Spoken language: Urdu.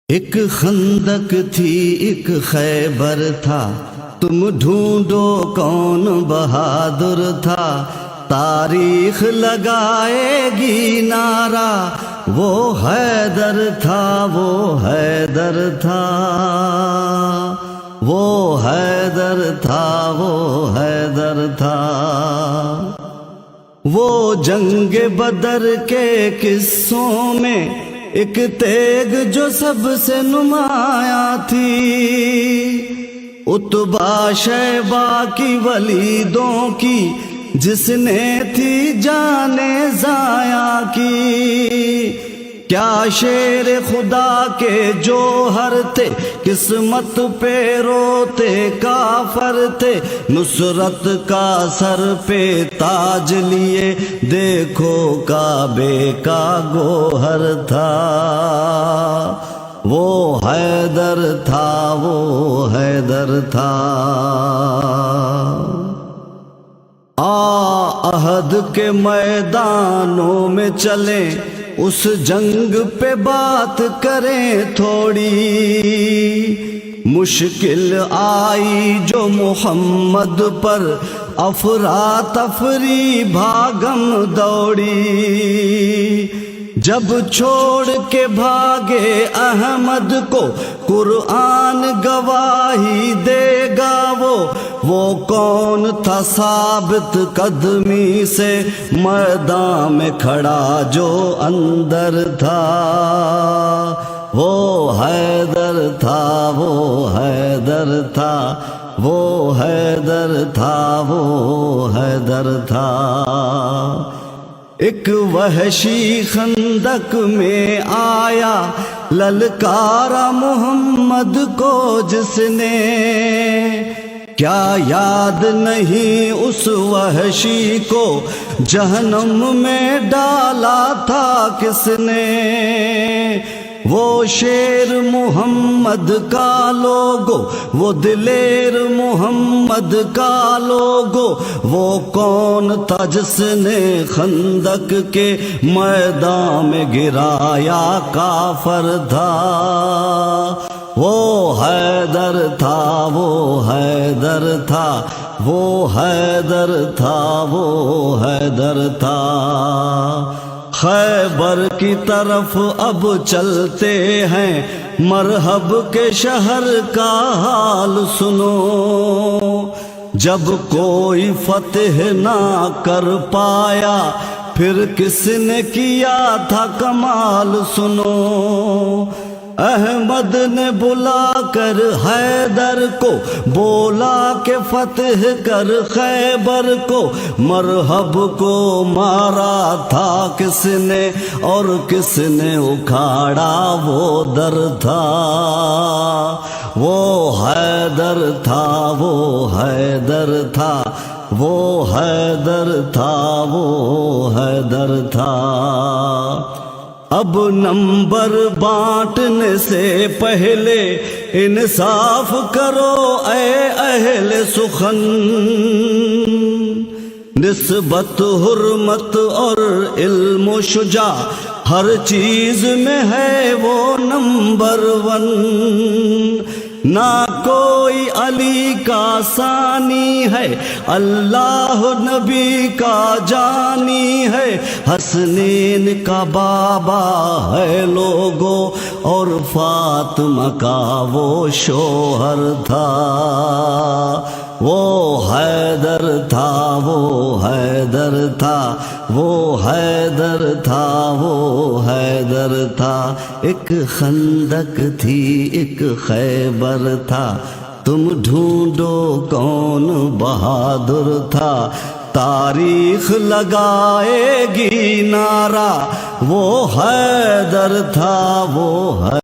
ایک خندق تھی ایک خیبر تھا، تم ڈھونڈو کون بہادر تھا، تاریخ لگائے گی نعرہ، وہ حیدر تھا، وہ حیدر تھا، وہ حیدر تھا، وہ حیدر تھا۔ وہ جنگ بدر کے قصوں میں ایک تیغ جو سب سے نمایاں تھی، عتبہ شیبہ کی ولیدوں کی جس نے تھی جانیں ضائع کی۔ کیا شیر خدا کے جوہر تھے، قسمت پہ روتے کافر تھے، نصرت کا سر پہ تاج لیے دیکھو کعبے کا گوہر تھا، وہ حیدر تھا، وہ حیدر تھا۔ عہد کے میدانوں میں چلیں، اس جنگ پہ بات کریں تھوڑی، مشکل آئی جو محمد پر افراتفری بھاگم دوڑی، جب چھوڑ کے بھاگے احمد کو قرآن گواہی دے گا، وہ کون تھا ثابت قدمی سے میدان میں کھڑا جو اندر تھا، وہ حیدر تھا، وہ حیدر تھا، وہ حیدر تھا، وہ حیدر تھا۔ ایک وحشی خندق میں آیا للکارا محمد کو جس نے، کیا یاد نہیں اس وحشی کو جہنم میں ڈالا تھا کس نے؟ وہ شیر محمد کا لوگو، وہ دلیر محمد کا لوگو، وہ کون تھا جس نے خندق کے میدان میں گرایا کافر تھا، وہ حیدر تھا، وہ حیدر تھا، وہ حیدر تھا، وہ حیدر تھا۔ خیبر کی طرف اب چلتے ہیں، مرحب کے شہر کا حال سنو، جب کوئی فتح نہ کر پایا پھر کس نے کیا تھا کمال سنو۔ احمد نے بلا کر حیدر کو بولا کہ فتح کر خیبر کو، مرحب کو مارا تھا کس نے اور کس نے اکھاڑا وہ در تھا، وہ حیدر تھا، وہ حیدر تھا، وہ حیدر تھا، وہ حیدر تھا۔ اب نمبر بانٹنے سے پہلے انصاف کرو اے اہل سخن، نسبت حرمت اور علم و شجاع ہر چیز میں ہے وہ نمبر ون، نہ کوئی علی کا ثانی ہے، اللہ نبی کا جانی ہے، حسنین کا بابا ہے لوگو اور فاطمہ کا وہ شوہر تھا، وہ حیدر تھا، وہ حیدر تھا، وہ حیدر تھا، وہ حیدر تھا۔ ایک خندق تھی ایک خیبر تھا، تم ڈھونڈو کون بہادر تھا، تاریخ لگائے گی نعرہ، وہ حیدر تھا، وہ